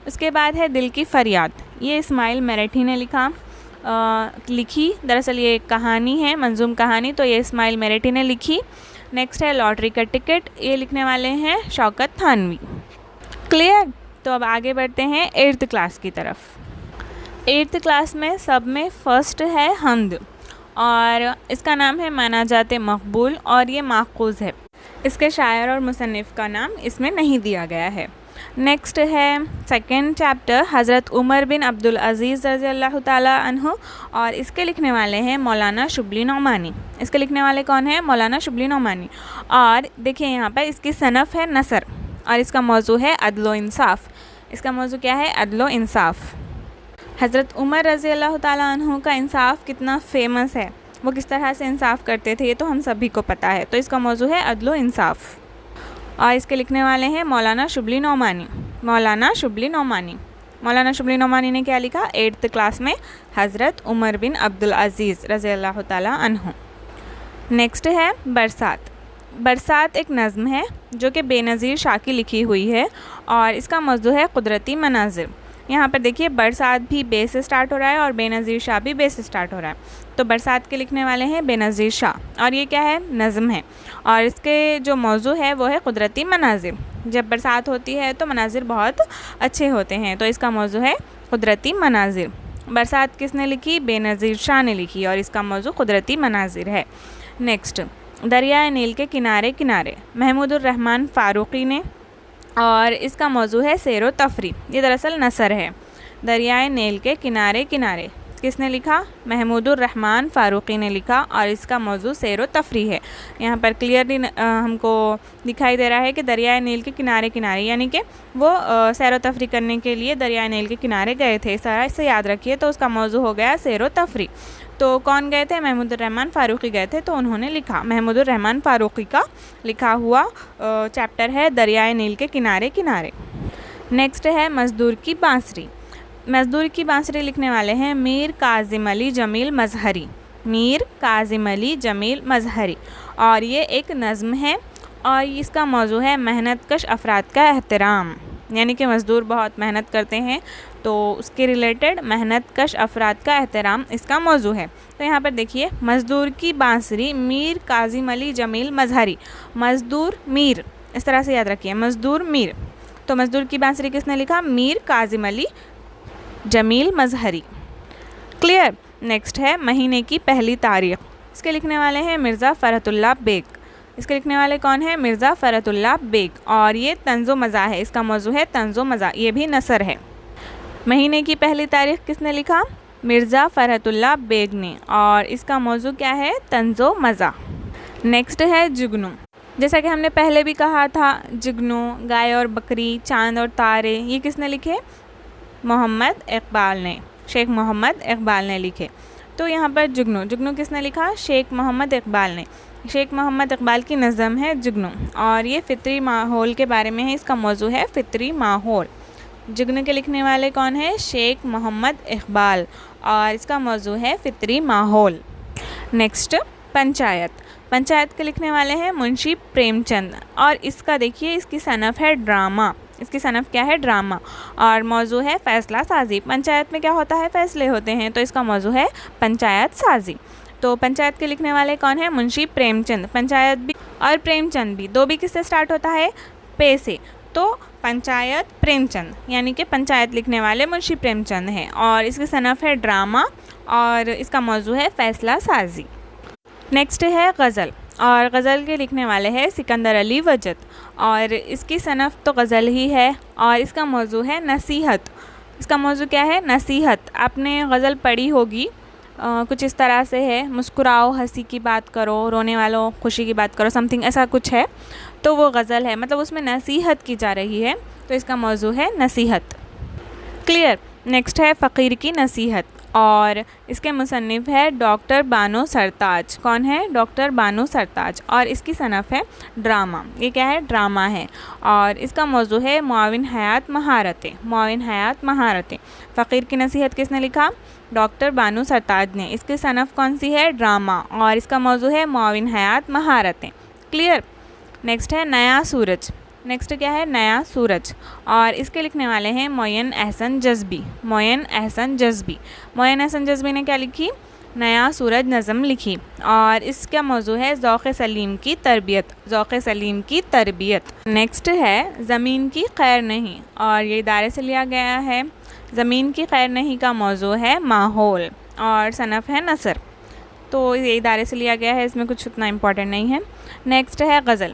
اس کے بعد ہے دل کی فریاد، یہ اسماعیل میرٹھی نے لکھی، دراصل یہ ایک کہانی ہے، منظوم کہانی، تو یہ اسماعیل میرٹھی نے لکھی۔ نیکسٹ ہے لاٹری کا ٹکٹ، یہ لکھنے والے ہیں شوکت تھانوی۔ کلیئر؟ تو اب آگے بڑھتے ہیں 8th کلاس کی طرف۔ 8th کلاس میں سب میں فرسٹ ہے حمد، اور اس کا نام ہے مناجات مقبول، اور یہ ماخوذ ہے، اس کے شاعر اور مصنف کا نام اس میں نہیں دیا گیا ہے۔ نیکسٹ ہے 2nd چیپٹر حضرت عمر بن عبدالعزیز رضی اللہ تعالیٰ عنہ، اور اس کے لکھنے والے ہیں مولانا شبلی نعمانی۔ اس کے لکھنے والے کون ہیں؟ مولانا شبلی نعمانی۔ اور دیکھیں یہاں پر اس کی صنف ہے نثر، اور اس کا موضوع ہے عدل و انصاف۔ اس کا موضوع کیا ہے؟ عدل و انصاف۔ حضرت عمر رضی اللہ تعالیٰ عنہ کا انصاف کتنا فیمس ہے، وہ کس طرح سے انصاف کرتے تھے، یہ تو ہم سبھی کو پتہ ہے، تو اس کا موضوع ہے عدل و انصاف، اور اس کے لکھنے والے ہیں مولانا شبلی نعمانی۔ مولانا شبلی نعمانی، مولانا شبلی نعمانی نے کیا لکھا؟ 8th کلاس میں حضرت عمر بن عبدالعزیز رضی اللہ تعالیٰ عنہ۔ نیکسٹ ہے برسات، برسات ایک نظم ہے جو کہ بے نظیر شاہ کی لکھی ہوئی ہے اور اس کا موضوع ہے قدرتی مناظر. یہاں پر دیکھیے برسات بھی بے سے سٹارٹ ہو رہا ہے اور بے نظیر شاہ بھی بے سے سٹارٹ ہو رہا ہے. تو برسات کے لکھنے والے ہیں بے نظیر شاہ اور یہ کیا ہے؟ نظم ہے اور اس کے جو موضوع ہے وہ ہے قدرتی مناظر. جب برسات ہوتی ہے تو مناظر بہت اچھے ہوتے ہیں تو اس کا موضوع ہے قدرتی مناظر. برسات کس نے لکھی؟ بے نظیر شاہ نے لکھی اور اس کا موضوع قدرتی مناظر ہے. نیکسٹ، دریائے نیل کے کنارے کنارے، محمود الرحمن فاروقی نے اور اس کا موضوع ہے سیر و تفریح. یہ دراصل نثر ہے. دریائے نیل کے کنارے کنارے کس نے لکھا؟ محمود الرحمن فاروقی نے لکھا اور اس کا موضوع سیر و تفریح ہے. یہاں پر کلیئرلی ہم کو دکھائی دے رہا ہے کہ دریائے نیل کے کنارے کنارے یعنی کہ وہ سیر و تفریح کرنے کے لیے دریائے نیل کے کنارے گئے تھے. اس طرح سے یاد رکھیے تو اس کا موضوع ہو گیا سیر و تفریح. تو کون گئے تھے؟ محمود الرحمن فاروقی گئے تھے تو انہوں نے لکھا. محمود الرحمن فاروقی کا لکھا ہوا چیپٹر ہے دریائے نیل کے کنارے کنارے. نیکسٹ ہے مزدور کی بانسری. مزدور کی بانسری لکھنے والے ہیں میر کاظم علی جمیل مظہری. میر کاظم علی جمیل مظہری اور یہ ایک نظم ہے اور اس کا موضوع ہے محنت کش افراد کا احترام. یعنی کہ مزدور بہت محنت کرتے ہیں تو اس کے ریلیٹڈ محنت کش افراد کا احترام اس کا موضوع ہے. تو یہاں پر دیکھیے مزدور کی بانسری میر کاظم علی جمیل مظہری. مزدور میر، اس طرح سے یاد رکھیے مزدور میر. تو مزدور کی بانسری کس نے لکھا؟ میر کاظم علی جمیل مظہری. کلیئر. نیکسٹ ہے مہینے کی پہلی تاریخ. اس کے لکھنے والے ہیں مرزا فرحت اللہ بیگ. اس کے لکھنے والے کون ہیں؟ مرزا فرحت اللہ بیگ اور یہ طنز و مزاح ہے. اس کا موضوع ہے طنز و مزاح. یہ بھی نثر ہے. مہینے کی پہلی تاریخ کس نے لکھا؟ مرزا فرحت اللہ بیگ نے اور اس کا موضوع کیا ہے؟ طنز و مزاح. نیکسٹ ہے جگنو. جیسا کہ ہم نے پہلے بھی کہا تھا جگنو، گائے اور بکری، چاند اور تارے، یہ کس نے لکھے؟ محمد اقبال نے، شیخ محمد اقبال نے لکھے. تو یہاں پر جگنو، جگنو کس نے لکھا؟ شیخ محمد اقبال نے. شیخ محمد اقبال کی نظم ہے جگنو اور یہ فطری ماحول کے بارے میں ہے. اس کا موضوع ہے فطری ماحول. جگنو کے لکھنے والے کون ہیں؟ شیخ محمد اقبال اور اس کا موضوع ہے فطری ماحول. نیکسٹ پنچایت. پنچایت کے لکھنے والے ہیں منشی پریم چند اور اس کا دیکھیے اس کی صنف ہے ڈرامہ. اس کی صنف کیا ہے؟ ڈرامہ اور موضوع ہے فیصلہ سازی. پنچایت میں کیا ہوتا ہے؟ فیصلے ہوتے ہیں تو اس کا موضوع ہے پنچایت سازی. تو پنچایت کے لکھنے والے کون ہیں؟ منشی پریم چند. پنچایت بھی اور پریم چند بھی دو بھی کس سے سٹارٹ ہوتا ہے؟ پے سے. تو پنچایت پریم چند یعنی کہ پنچایت لکھنے والے منشی پریم چند ہیں اور اس کی صنف ہے ڈرامہ اور اس کا موضوع ہے فیصلہ سازی. نیکسٹ ہے غزل اور غزل کے لکھنے والے ہیں سکندر علی وجد اور اس کی صنف تو غزل ہی ہے اور اس کا موضوع ہے نصیحت. اس کا موضوع کیا ہے؟ نصیحت. آپ نے غزل پڑھی ہوگی کچھ اس طرح سے ہے مسکراؤ ہنسی کی بات کرو، رونے والوں خوشی کی بات کرو، سم تھنگ ایسا کچھ ہے. تو وہ غزل ہے، مطلب اس میں نصیحت کی جا رہی ہے تو اس کا موضوع ہے نصیحت. کلیئر. نیکسٹ ہے فقیر کی نصیحت اور اس کے مصنف ہے ڈاکٹر بانو سرتاج. کون ہے؟ ڈاکٹر بانو سرتاج اور اس کی صنف ہے ڈرامہ. یہ کیا ہے؟ ڈرامہ ہے اور اس کا موضوع ہے معاون حیات مہارتیں. معاون حیات مہارتیں. فقیر کی نصیحت کس نے لکھا؟ ڈاکٹر بانو سرتاج نے. اس کی صنف کون سی ہے؟ ڈرامہ اور اس کا موضوع ہے معاون حیات مہارتیں. کلیئر. نیکسٹ ہے نیا سورج. نیکسٹ کیا ہے؟ نیا سورج اور اس کے لکھنے والے ہیں معین احسن جذبی. معین احسن جذبی. معین احسن جذبی نے کیا لکھی؟ نیا سورج نظم لکھی اور اس کا موضوع ہے ذوق سلیم کی تربیت. ذوق سلیم کی تربیت. نیکسٹ ہے زمین کی خیر نہیں اور یہ ادارے سے لیا گیا ہے. زمین کی خیر نہیں کا موضوع ہے ماحول اور صنف ہے نثر. تو یہ ادارے سے لیا گیا ہے، اس میں کچھ اتنا امپورٹنٹ نہیں ہے. نیکسٹ ہے غزل.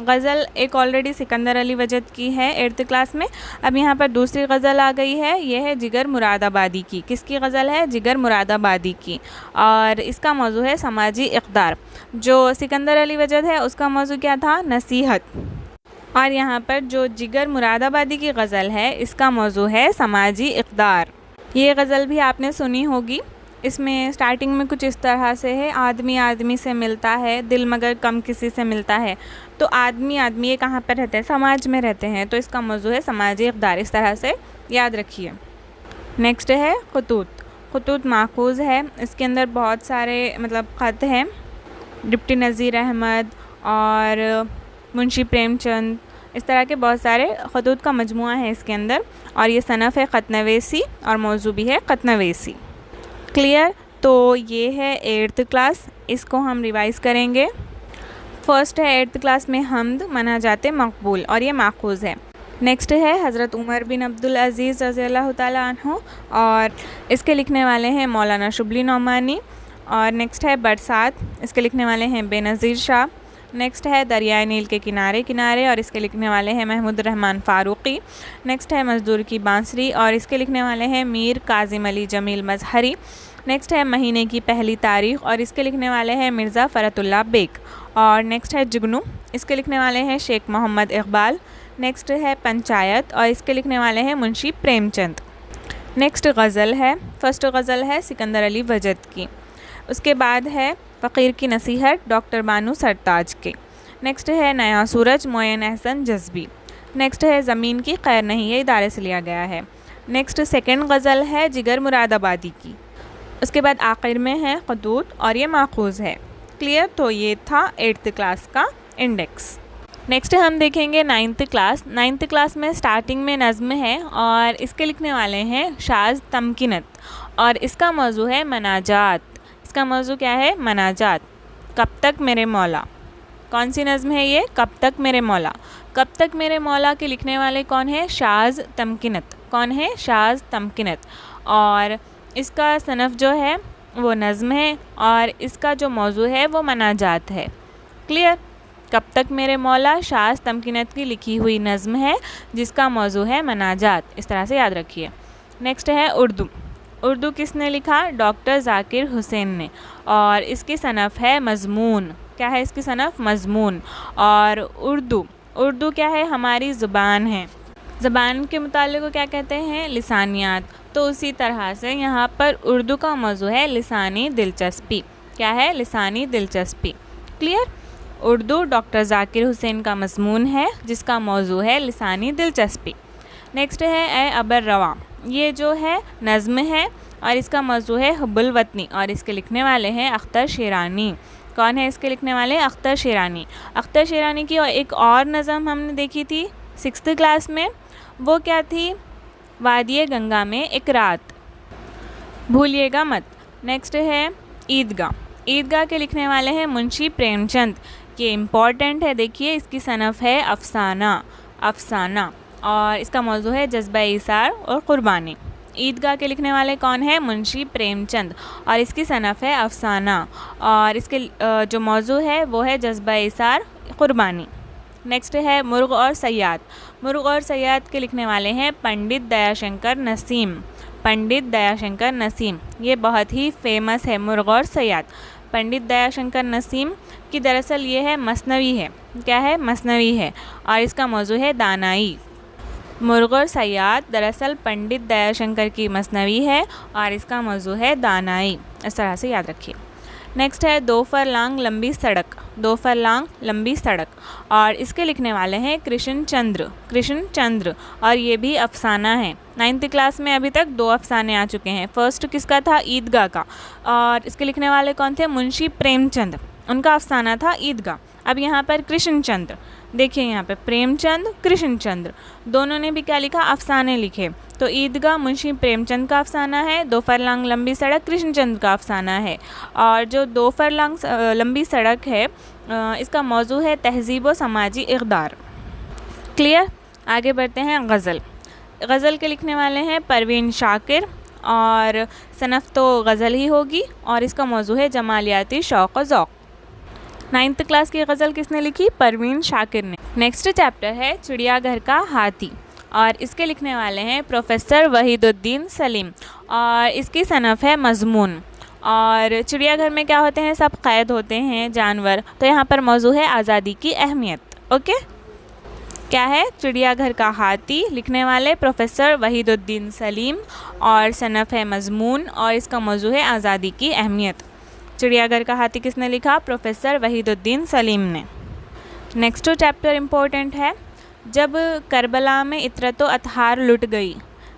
غزل ایک آلریڈی سکندر علی وجد کی ہے 8th کلاس میں. اب یہاں پر دوسری غزل آ گئی ہے، یہ ہے جگر مراد آبادی کی. کس کی غزل ہے؟ جگر مراد آبادی کی اور اس کا موضوع ہے سماجی اقدار. جو سکندر علی وجد ہے اس کا موضوع کیا تھا؟ نصیحت اور یہاں پر جو جگر مراد آبادی کی غزل ہے اس کا موضوع ہے سماجی اقدار. یہ غزل بھی آپ نے سنی ہوگی. اس میں سٹارٹنگ میں کچھ اس طرح سے ہے آدمی آدمی سے ملتا ہے دل مگر کم کسی سے ملتا ہے. تو آدمی یہ کہاں پر رہتے ہیں؟ سماج میں رہتے ہیں تو اس کا موضوع ہے سماجی اقدار. اس طرح سے یاد رکھیے. نیکسٹ ہے خطوط. خطوط ماخوذ ہے، اس کے اندر بہت سارے خط ہیں. ڈپٹی نذیر احمد اور منشی پریم چند، اس طرح کے بہت سارے خطوط کا مجموعہ ہے اس کے اندر، اور یہ صنف ہے خط نویسی اور موضوع بھی ہے خط نویسی۔ کلیئر؟ تو یہ ہے 8th کلاس، اس کو ہم ریوائز کریں گے۔ فرسٹ ہے 8th کلاس میں حمد، مناجات مقبول، اور یہ ماخوذ ہے۔ نیکسٹ ہے حضرت عمر بن عبدالعزیز رضی اللہ تعالیٰ عنہ، اور اس کے لکھنے والے ہیں مولانا شبلی نعمانی۔ اور نیکسٹ ہے برسات، اس کے لکھنے والے ہیں بے نظیر شاہ۔ نیکسٹ ہے دریائے نیل کے کنارے کنارے، اور اس کے لکھنے والے ہیں محمود الرحمن فاروقی۔ نیکسٹ ہے مزدور کی بانسری، اور اس کے لکھنے والے ہیں میر کاظم علی جمیل مظہری۔ نیکسٹ ہے مہینے کی پہلی تاریخ، اور اس کے لکھنے والے ہیں مرزا فرت اللہ بیگ۔ اور نیکسٹ ہے جگنو، اس کے لکھنے والے ہیں شیخ محمد اقبال۔ نیکسٹ ہے پنچایت، اور اس کے لکھنے والے ہیں منشی پریم چند۔ نیکسٹ غزل ہے، فرسٹ غزل ہے سکندر علی وجد کی۔ اس کے بعد ہے فقیر کی نصیحت ڈاکٹر بانو سرتاج کے۔ نیکسٹ ہے نیا سورج معین احسن جذبی۔ نیکسٹ ہے زمین کی خیر نہیں، یہ ادارے سے لیا گیا ہے۔ نیکسٹ سیکنڈ غزل ہے جگر مراد آبادی کی۔ اس کے بعد آخر میں ہے خطوط، اور یہ ماخوذ ہے۔ کلیئر؟ تو یہ تھا 8th کلاس کا انڈیکس۔ نیکسٹ ہم دیکھیں گے 9th کلاس۔ 9th کلاس میں سٹارٹنگ میں نظم ہے، اور اس کے لکھنے والے ہیں شاذ تمکنت، اور اس کا موضوع ہے مناجات۔ اس کا موضوع کیا ہے؟ مناجات۔ کب تک میرے مولا، کون سی نظم ہے یہ؟ کب تک میرے مولا۔ کب تک میرے مولا کے لکھنے والے کون ہیں؟ شاذ تمکنت۔ کون ہے؟ شاذ تمکنت۔ اور اس کا صنف جو ہے وہ نظم ہے، اور اس کا جو موضوع ہے وہ مناجات ہے۔ کلیئر؟ کب تک میرے مولا شاذ تمکنت کی لکھی ہوئی نظم ہے، جس کا موضوع ہے مناجات۔ اس طرح سے یاد رکھیے۔ نیکسٹ ہے اردو۔ اردو کس نے لکھا؟ ڈاکٹر ذاکر حسین نے، اور اس کی صنف ہے مضمون۔ کیا ہے اس کی صنف؟ مضمون۔ اور اردو کیا ہے؟ ہماری زبان ہے۔ زبان کے متعلق کو کیا کہتے ہیں؟ لسانیات۔ تو اسی طرح سے یہاں پر اردو کا موضوع ہے لسانی دلچسپی۔ کیا ہے؟ لسانی دلچسپی۔ کلیئر؟ اردو ڈاکٹر ذاکر حسین کا مضمون ہے، جس کا موضوع ہے لسانی دلچسپی۔ نیکسٹ ہے اے ابر رواں، یہ جو ہے نظم ہے، اور اس کا موضوع ہے حب الوطنی، اور اس کے لکھنے والے ہیں اختر شیرانی۔ کون ہے اس کے لکھنے والے؟ اختر شیرانی۔ اختر شیرانی کی ایک اور نظم ہم نے دیکھی تھی 6th کلاس میں، وہ کیا تھی؟ وادی گنگا میں ایک رات، بھولیے گا مت۔ نیکسٹ ہے عیدگاہ۔ عیدگاہ کے لکھنے والے ہیں منشی پریم چند۔ یہ امپورٹنٹ ہے، دیکھیے اس کی صنف ہے افسانہ، اور اس کا موضوع ہے جذبہ ایثار اور قربانی۔ عیدگاہ کے لکھنے والے کون ہیں؟ منشی پریم چند، اور اس کی صنف ہے افسانہ، اور اس کے جو موضوع ہے وہ ہے جذبہ ایثار قربانی۔ نیکسٹ ہے مرغ اور صیاد۔ مرغ اور صیاد کے لکھنے والے ہیں پنڈت دیا شنکر نسیم۔ یہ بہت ہی فیمس ہے مرغ اور صیاد۔ پنڈت دیا شنکر نسیم کی دراصل یہ ہے مثنوی ہے۔ کیا ہے؟ مثنوی ہے، اور اس کا موضوع ہے دانائی۔ مرغ اور صیاد دراصل پنڈت دیا شنکر کی مثنوی ہے، اور اس کا موضوع ہے دانائی۔ اس طرح سے یاد رکھیے۔ نیکسٹ ہے دو فرلانگ لمبی سڑک، اور اس کے لکھنے والے ہیں کرشن چندر، اور یہ بھی افسانہ ہے۔ 9th کلاس میں ابھی تک 2 افسانے آ چکے ہیں۔ فرسٹ کس کا تھا؟ عیدگاہ کا، اور اس کے لکھنے والے کون تھے؟ منشی پریم چند، ان کا افسانہ تھا عیدگاہ۔ اب یہاں پر کرشن چندر، دیکھیے یہاں پہ پریم چند، کرشن چندر، دونوں نے بھی کیا لکھا؟ افسانے لکھے۔ تو عیدگاہ منشی پریم چند کا افسانہ ہے، 2 فرلانگ لمبی سڑک کرشن چند کا افسانہ ہے، اور جو 2 فرلانگ لمبی سڑک ہے اس کا موضوع ہے تہذیب و سماجی اقدار۔ کلیئر؟ آگے بڑھتے ہیں غزل کے لکھنے والے ہیں پروین شاکر، اور صنف تو غزل ہی ہوگی، اور اس کا موضوع ہے جمالیاتی شوق و ذوق۔ 9th کلاس کی غزل کس نے لکھی؟ پروین شاکر نے۔ نیکسٹ چیپٹر ہے چڑیا گھر کا ہاتھی، اور اس کے لکھنے والے ہیں پروفیسر وحید الدین سلیم، اور اس کی صنف ہے مضمون۔ اور چڑیا گھر میں کیا ہوتے ہیں؟ سب قید ہوتے ہیں جانور، تو یہاں پر موضوع ہے آزادی کی اہمیت۔ اوکے، کیا ہے؟ چڑیا گھر کا ہاتھی، لکھنے والے پروفیسر وحید الدین سلیم، اور صنف ہے مضمون، اور اس کا موضوع ہے آزادی کی اہمیت۔ چڑیا گھر کا ہاتھی کس نے لکھا؟ پروفیسر وحید الدین سلیم نے۔ نیکسٹ چیپٹر امپورٹنٹ ہے جب کربلا میں عطرت و اطہار لٹ گئی۔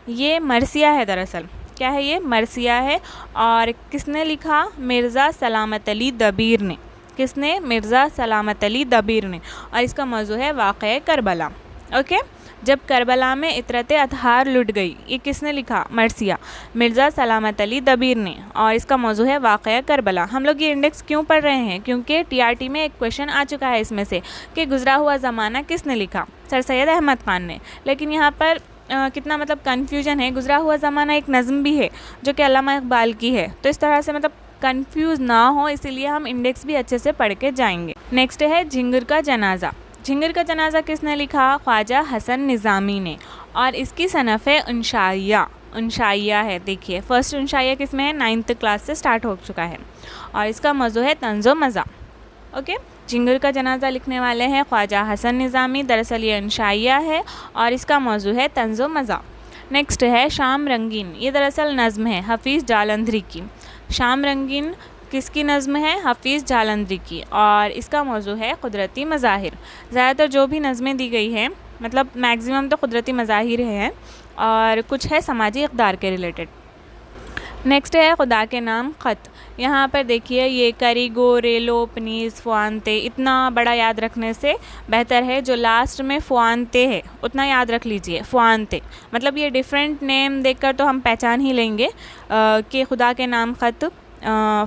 یہ مرثیہ ہے دراصل۔ کیا ہے یہ؟ مرثیہ ہے، اور کس نے لکھا؟ مرزا سلامت علی دبیر نے۔ کس نے؟ مرزا سلامت علی دبیر نے، اور اس کا موضوع ہے واقعہ کربلا. اوکے. جب کربلا میں عطرت اطہار لٹ گئی، یہ کس نے لکھا؟ مرثیہ، مرزا سلامت علی دبیر نے، اور اس کا موضوع ہے واقعہ کربلا. ہم لوگ یہ انڈیکس کیوں پڑھ رہے ہیں؟ کیونکہ TRT میں ایک کویشچن آ چکا ہے اس میں سے کہ گزرا ہوا زمانہ کس نے لکھا؟ سر سید احمد خان نے. لیکن یہاں پر کتنا کنفیوژن ہے. گزرا ہوا زمانہ ایک نظم بھی ہے جو کہ علامہ اقبال کی ہے، تو اس طرح سے کنفیوز نہ ہو، اسی لیے ہم انڈیکس بھی اچھے سے پڑھ کے جائیں گے. نیکسٹ ہے جھنگر کا جنازہ. جھنگر کا جنازہ کس نے لکھا؟ خواجہ حسن نظامی نے، اور اس کی صنف ہے انشائیہ ہے. دیکھیے فرسٹ انشائیہ کس میں ہے؟ 9th کلاس سے سٹارٹ ہو چکا ہے، اور اس کا موضوع ہے طنز و مزاح. اوکے. جھنگر کا جنازہ لکھنے والے ہیں خواجہ حسن نظامی. دراصل یہ انشائیہ ہے اور اس کا موضوع ہے طنز و مزاح. نیکسٹ ہے شام رنگین. یہ دراصل نظم ہے حفیظ جالندھری کی. شام رنگین کس کی نظم ہے؟ حفیظ جالندھری کی، اور اس کا موضوع ہے قدرتی مظاہر. زیادہ تر جو بھی نظمیں دی گئی ہیں میکزیمم تو قدرتی مظاہر ہیں، اور کچھ ہے سماجی اقدار کے ریلیٹڈ. نیکسٹ ہے خدا کے نام خط. یہاں پر دیکھیے یہ کری گو ریلو پنیز فوانتے، اتنا بڑا یاد رکھنے سے بہتر ہے جو لاسٹ میں فوانتے ہے اتنا یاد رکھ لیجئے. فوانتے یہ ڈیفرنٹ نیم دیکھ کر تو ہم پہچان ہی لیں گے کہ خدا کے نام خط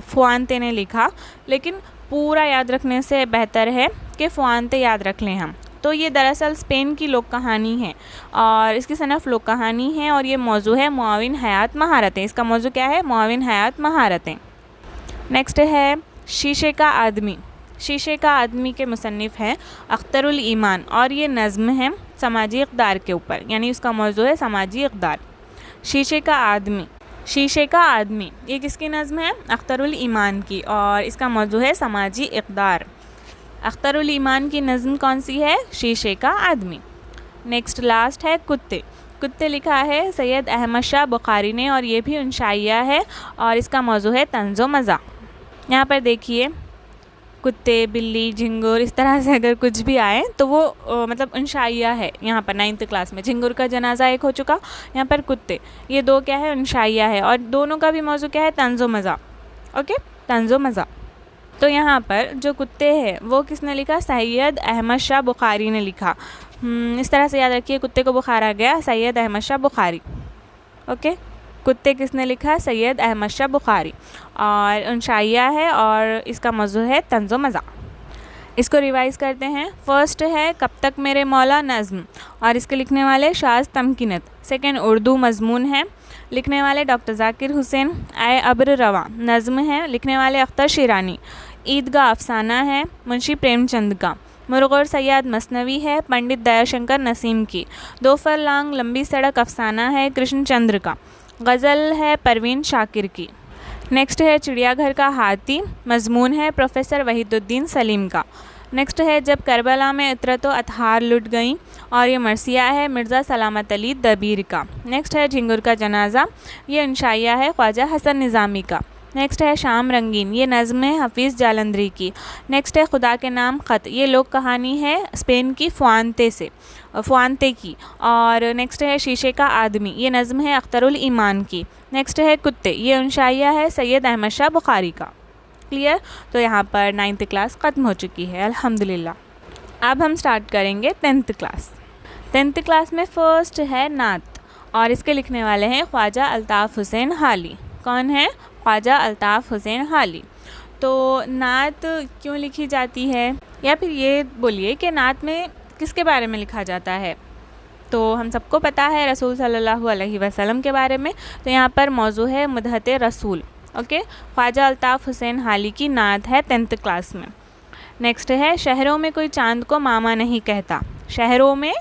فوانتے نے لکھا، لیکن پورا یاد رکھنے سے بہتر ہے کہ فوانتے یاد رکھ لیں ہم. تو یہ دراصل اسپین کی لوک کہانی ہے، اور اس کی صنف لوک کہانی ہے، اور یہ موضوع ہے معاون حیات مہارتیں. اس کا موضوع کیا ہے؟ معاون حیات مہارتیں. نیکسٹ ہے شیشے کا آدمی. شیشے کا آدمی کے مصنف ہیں اختر الایمان، اور یہ نظم ہے سماجی اقدار کے اوپر، یعنی اس کا موضوع ہے سماجی اقدار. شیشے کا آدمی. شیشے کا آدمی یہ کس کی نظم ہے؟ اختر الایمان کی، اور اس کا موضوع ہے سماجی اقدار. اختر الایمان کی نظم کون سی ہے؟ شیشے کا آدمی. نیکسٹ لاسٹ ہے کتے. کتے لکھا ہے سید احمد شاہ بخاری نے، اور یہ بھی انشائیہ ہے، اور اس کا موضوع ہے طنز و مزاح. یہاں پر دیکھیے کتے، بلی، جھنگر، اس طرح سے اگر کچھ بھی آئے تو وہ انشائیہ ہے. یہاں پر 9th کلاس میں جھنگر کا جنازہ ایک ہو چکا، یہاں پر کتے، یہ دو کیا ہے؟ انشائیہ ہے، اور دونوں کا بھی موضوع کیا ہے؟ طنز و مزاح. اوکے. طنز و مزاح. تو یہاں پر جو کتے ہیں وہ کس نے لکھا؟ سید احمد شاہ بخاری نے لکھا. اس طرح سے یاد رکھیے کتے کو بخار آ گیا، سید احمد شاہ بخاری. اوکے. کتے کس نے لکھا؟ سید احمد شاہ بخاری، اور انشائیہ ہے، اور اس کا موضوع ہے طنز و مزاح. اس کو ریوائز کرتے ہیں. فرسٹ ہے کب تک میرے مولا نظم، اور اس کے لکھنے والے شاذ تمکنت. سیکنڈ اردو مضمون ہے، لکھنے والے ڈاکٹر ذاکر حسین. اے ابر رواں نظم ہے، لکھنے والے اختر شیرانی. عیدگاہ افسانہ ہے، منشی پریم چند کا. مرغور سیاد مثنوی ہے، پنڈت دیا شنکر نسیم کی. دو فرلانگ لمبی سڑک افسانہ ہے، کرشن چندر کا. غزل ہے پروین شاکر کی. نیکسٹ ہے چڑیا گھر کا ہاتھی، مضمون ہے پروفیسر وحید الدین سلیم کا. نیکسٹ ہے جب کربلا میں عطرت و اطہار لٹ گئیں، اور یہ مرثیہ ہے مرزا سلامت علی دبیر کا. نیکسٹ ہے جھنگر کا جنازہ، یہ انشائیہ ہے خواجہ حسن نظامی کا. نیکسٹ ہے شام رنگین، یہ نظم ہے حفیظ جالندھری کی. نیکسٹ ہے خدا کے نام خط، یہ لوک کہانی ہے اسپین کی فوانتے کی. اور نیکسٹ ہے شیشے کا آدمی، یہ نظم ہے اختر الایمان کی. نیکسٹ ہے کتے، یہ انشائیہ ہے سید احمد شاہ بخاری کا. کلیئر؟ تو یہاں پر 9th کلاس ختم ہو چکی ہے الحمدللہ. اب ہم سٹارٹ کریں گے 10th کلاس. 10th کلاس میں فرسٹ ہے نعت، اور اس کے لکھنے والے ہیں خواجہ الطاف حسین حالی. کون ہے؟ خواجہ الطاف حسین حالی. تو نعت کیوں لکھی جاتی ہے، یا پھر یہ بولیے کہ نعت میں کس کے بارے میں لکھا جاتا ہے؟ تو ہم سب کو پتہ ہے رسول صلی اللہ علیہ وسلم کے بارے میں. تو یہاں پر موضوع ہے مدحت رسول. اوکے. خواجہ الطاف حسین حالی کی نعت ہے 10th کلاس میں. نیکسٹ ہے شہروں میں کوئی چاند کو ماما نہیں کہتا. شہروں میں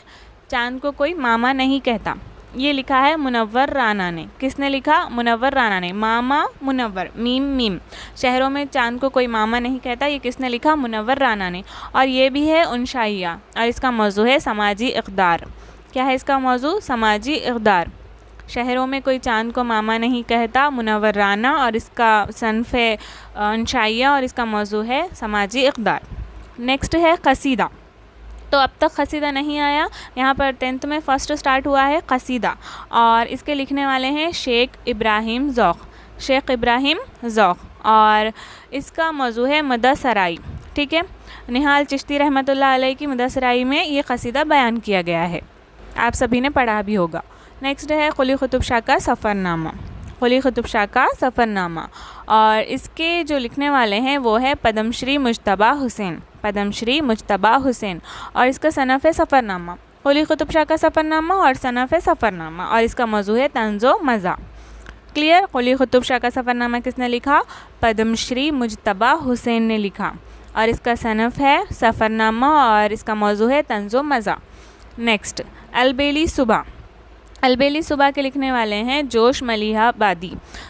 چاند کو کوئی ماما نہیں کہتا، یہ لکھا ہے منور رانا نے. کس نے لکھا؟ منور رانا نے. ماما منور، میم. شہروں میں چاند کو کوئی ماما نہیں کہتا، یہ کس نے لکھا؟ منور رانا نے. اور یہ بھی ہے انشائیہ، اور اس کا موضوع ہے سماجی اقدار. کیا ہے اس کا موضوع؟ سماجی اقدار. شہروں میں کوئی چاند کو ماما نہیں کہتا، منور رانا، اور اس کا صنف ہے انشائیہ، اور اس کا موضوع ہے سماجی اقدار. نیکسٹ ہے قصیدہ. تو اب تک قصیدہ نہیں آیا، یہاں پر 10th میں فرسٹ سٹارٹ ہوا ہے قصیدہ، اور اس کے لکھنے والے ہیں شیخ ابراہیم ذوق. اور اس کا موضوع ہے مدح سرائی. ٹھیک ہے. نہال چشتی رحمۃ اللہ علیہ کی مدثرائی میں یہ قصیدہ بیان کیا گیا ہے, آپ سبھی نے پڑھا بھی ہوگا. نیکسٹ ہے قلی قطب شاہ کا سفر نامہ. قلی قطب شاہ کا سفر نامہ, اور اس کے جو لکھنے والے ہیں وہ ہے پدم شری مجتبیٰ حسین. پدم شری مجتبیٰ حسین, اور اس کا صنف ہے سفر نامہ. قلی قطب شاہ کا سفر نامہ اور صنف ہے سفر نامہ, اور اس کا موضوع ہے طنز و مزاح. کلیئر. قلی قطب شاہ کا سفر نامہ کس نے لکھا؟ پدم شری مجتبیٰ حسین نے لکھا, اور اس کا صنف ہے سفر نامہ, اور اس کا موضوع ہے طنز و مزاح. نیکسٹ البیلی صبح. البیلی صبح کے لکھنے والے ہیں جوش ملیح آبادی.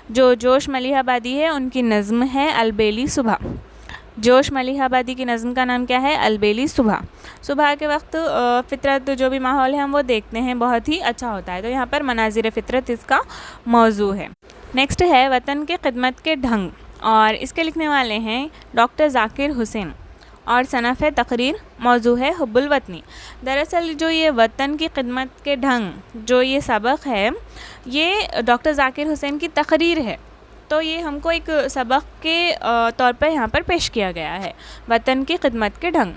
جو جوش ملیح آبادی ہے ان کی نظم ہے البیلی صبح. جوش ملیح آبادی کی نظم کا نام کیا ہے؟ البیلی صبح. صبح کے وقت فطرت جو بھی ماحول ہے ہم وہ دیکھتے ہیں, بہت ہی اچھا ہوتا ہے, تو یہاں پر مناظر فطرت اس کا موضوع ہے. نیکسٹ ہے وطن کے خدمت کے ڈھنگ, اور اس کے لکھنے والے ہیں ڈاکٹر ذاکر حسین, اور صنف ہے تقریر. موضوع ہے حب الوطنی. دراصل جو یہ وطن کی خدمت کے ڈھنگ جو یہ سبق ہے یہ ڈاکٹر ذاکر حسین کی تقریر ہے, تو یہ ہم کو ایک سبق کے طور پر یہاں پر پیش کیا گیا ہے. وطن کی خدمت کے ڈھنگ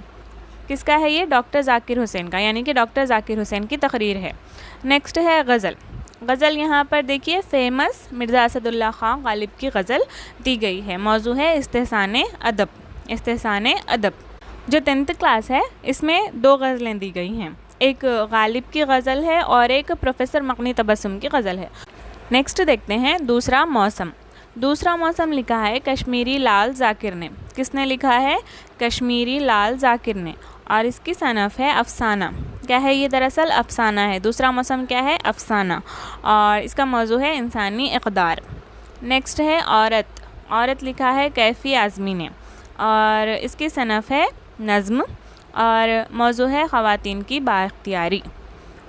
کس کا ہے؟ یہ ڈاکٹر ذاکر حسین کا, یعنی کہ ڈاکٹر ذاکر حسین کی تقریر ہے. نیکسٹ ہے غزل. غزل یہاں پر دیکھیے فیمس مرزا اسد اللہ خان غالب کی غزل دی گئی ہے. موضوع ہے استحسان ادب. استحسان ادب. جو 10th کلاس ہے اس میں 2 غزلیں دی گئی ہیں, ایک غالب کی غزل ہے اور ایک پروفیسر مغنی تبسم کی غزل ہے. نیکسٹ دیکھتے ہیں دوسرا موسم. دوسرا موسم لکھا ہے کشمیری لال ذاکر نے. کس نے لکھا ہے؟ کشمیری لال ذاکر نے, اور اس کی صنف ہے افسانہ. کیا ہے یہ؟ دراصل افسانہ ہے. دوسرا موسم کیا ہے؟ افسانہ, اور اس کا موضوع ہے انسانی اقدار. نیکسٹ ہے عورت. عورت لکھا ہے کیفی اعظمی نے, اور اس کی صنف ہے نظم, اور موضوع ہے خواتین کی بااختیاری.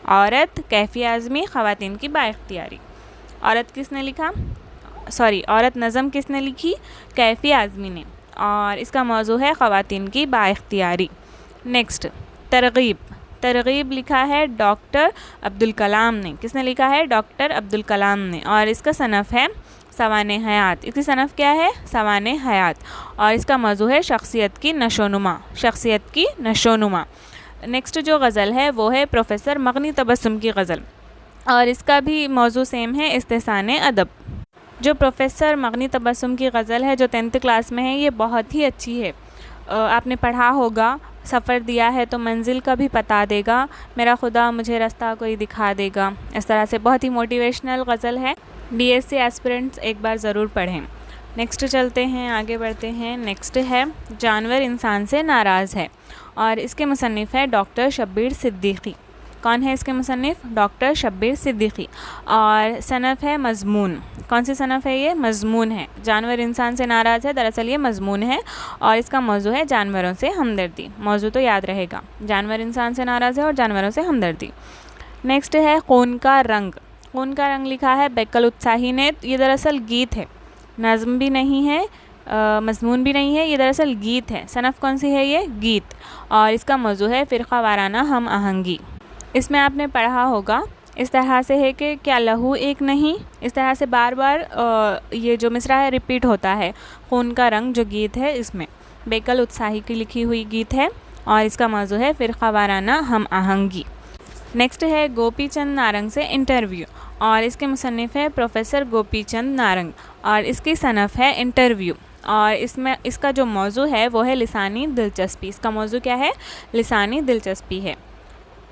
عورت کیفی اعظمی, خواتین کی بااختیاری. عورت کس نے لکھا؟ عورت نظم کس نے لکھی؟ کیفی اعظمی نے, اور اس کا موضوع ہے خواتین کی بااختیاری. نیکسٹ ترغیب. ترغیب لکھا ہے ڈاکٹر عبدالکلام نے. کس نے لکھا ہے؟ ڈاکٹر عبدالکلام نے, اور اس کا صنف ہے سوانح حیات. اس کی صنف کیا ہے؟ سوانح حیات, اور اس کا موضوع ہے شخصیت کی نشوونما. شخصیت کی نشوونما. نیکسٹ جو غزل ہے وہ ہے پروفیسر مغنی تبسم کی غزل, اور اس کا بھی موضوع سیم ہے استحسان ادب. جو پروفیسر مغنی تبسم کی غزل ہے جو 10th کلاس میں ہے یہ بہت ہی اچھی ہے. آپ نے پڑھا ہوگا, سفر دیا ہے تو منزل کا بھی پتا دے گا, میرا خدا مجھے راستہ کوئی دکھا دے گا. اس طرح سے بہت ہی موٹیویشنل غزل ہے. DSC ایسپیرنٹس ایک بار ضرور پڑھیں. نیکسٹ چلتے ہیں, آگے بڑھتے ہیں. نیکسٹ ہے جانور انسان سے ناراض ہے, اور اس کے مصنف ہے ڈاکٹر شبیر صدیقی. کون ہے اس کے مصنف؟ ڈاکٹر شبیر صدیقی, اور صنف ہے مضمون. کون سی صنف ہے یہ؟ مضمون ہے. جانور انسان سے ناراض ہے, دراصل یہ مضمون ہے, اور اس کا موضوع ہے جانوروں سے ہمدردی. موضوع تو یاد رہے گا, جانور انسان سے ناراض ہے اور جانوروں سے ہمدردی. نیکسٹ ہے خون کا رنگ. خون کا رنگ لکھا ہے بیکل اتساہی نے. یہ دراصل گیت ہے, نظم بھی نہیں ہے, مضمون بھی نہیں ہے, یہ دراصل گیت ہے. صنف کون سی ہے؟ یہ گیت, اور اس کا موضوع ہے فرقہ وارانہ ہم آہنگی. اس میں آپ نے پڑھا ہوگا اس طرح سے ہے کہ کیا لہو ایک نہیں, اس طرح سے بار بار یہ جو مصرع ہے ریپیٹ ہوتا ہے. خون کا رنگ جو گیت ہے اس میں بیکل اتساہی کی لکھی ہوئی گیت ہے, اور اس کا موضوع ہے فرقہ وارانہ ہم آہنگی. نیکسٹ ہے گوپی چند نارنگ سے انٹرویو, اور اس کے مصنف ہے پروفیسر گوپی چند نارنگ, اور اس کی صنف ہے انٹرویو, اور اس کا جو موضوع ہے وہ ہے لسانی دلچسپی. اس کا موضوع کیا ہے؟ لسانی دلچسپی ہے.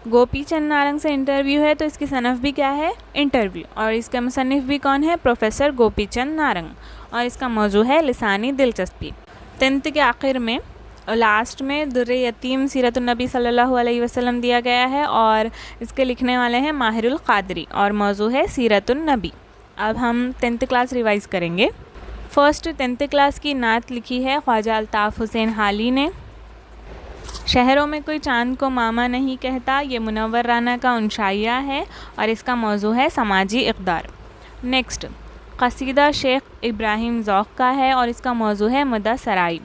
گوپی چند نارنگ سے انٹرویو ہے تو اس کی صنف بھی کیا ہے؟ انٹرویو, اور اس کا مصنف بھی کون ہے؟ پروفیسر گوپی چند نارنگ, اور اس کا موضوع ہے لسانی دلچسپی. 10th کے آخر میں لاسٹ میں در یتیم سیرت النبی صلی اللہ علیہ وسلم دیا گیا ہے, اور اس کے لکھنے والے ہیں ماہر القادری, اور موضوع ہے سیرت النبی. اب ہم 10th کلاس ریوائز کریں گے. فرسٹ 10th کلاس کی نعت لکھی ہے خواجہ الطاف حسین حالی نے. شہروں میں کوئی چاند کو ماما نہیں کہتا, یہ منور رانا کا انشائیہ ہے, اور اس کا موضوع ہے سماجی اقدار. نیکسٹ قصیدہ شیخ ابراہیم ذوق کا ہے, اور اس کا موضوع ہے مدح سرائی.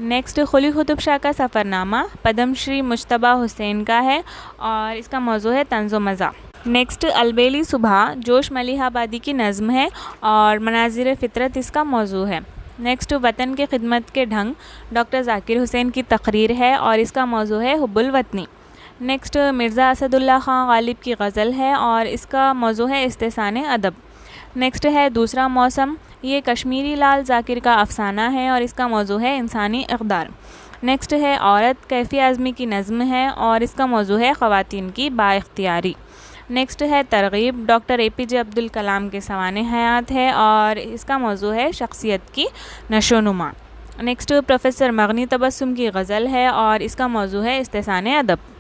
نیکسٹ قلی قطب شاہ کا سفر نامہ پدم شری مجتبیٰ حسین کا ہے, اور اس کا موضوع ہے طنز و مزاح. نیکسٹ البیلی صبح جوش ملیح آبادی کی نظم ہے, اور مناظر فطرت اس کا موضوع ہے. نیکسٹ وطن کے خدمت کے ڈھنگ ڈاکٹر ذاکر حسین کی تقریر ہے اور اس کا موضوع ہے حب الوطنی. نیکسٹ مرزا اسد اللہ خان غالب کی غزل ہے اور اس کا موضوع ہے استحسان ادب. نیکسٹ ہے دوسرا موسم، یہ کشمیری لال ذاکر کا افسانہ ہے اور اس کا موضوع ہے انسانی اقدار. نیکسٹ ہے عورت، کیفی اعظمی کی نظم ہے اور اس کا موضوع ہے خواتین کی بااختیاری. نیکسٹ ہے ترغیب، ڈاکٹر اے پی جے عبد الکلام کے سوانح حیات ہے اور اس کا موضوع ہے شخصیت کی نشو و نما. نیکسٹ پروفیسر مغنی تبسم کی غزل ہے اور اس کا موضوع ہے استحسان ادب.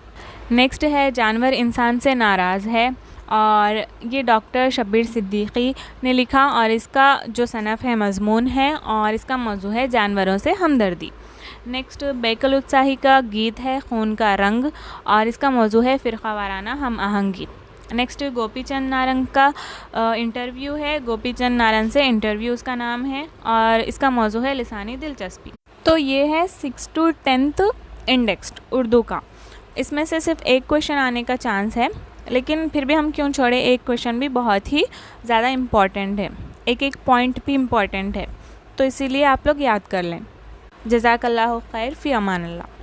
نیکسٹ ہے جانور انسان سے ناراض ہے اور یہ ڈاکٹر شبیر صدیقی نے لکھا اور اس کا جو صنف ہے مضمون ہے اور اس کا موضوع ہے جانوروں سے ہمدردی. نیکسٹ بیکل اتساہی کا گیت ہے خون کا رنگ اور اس کا موضوع ہے فرقہ وارانہ ہم آہنگی. نیکسٹ گوپی چند نارنگ کا انٹرویو ہے، گوپی چند نارنگ سے انٹرویو اس کا نام ہے اور اس کا موضوع ہے لسانی دلچسپی. تو یہ ہے 6 to 10th انڈیکس اردو کا. اس میں سے صرف ایک کویشچن آنے کا چانس ہے، لیکن پھر بھی ہم کیوں چھوڑے، ایک کویشچن بھی بہت ہی زیادہ امپورٹنٹ ہے، ایک پوائنٹ بھی امپورٹنٹ ہے، تو اسی لیے آپ لوگ یاد کر لیں. جزاک اللہ خیر، فی امان اللہ.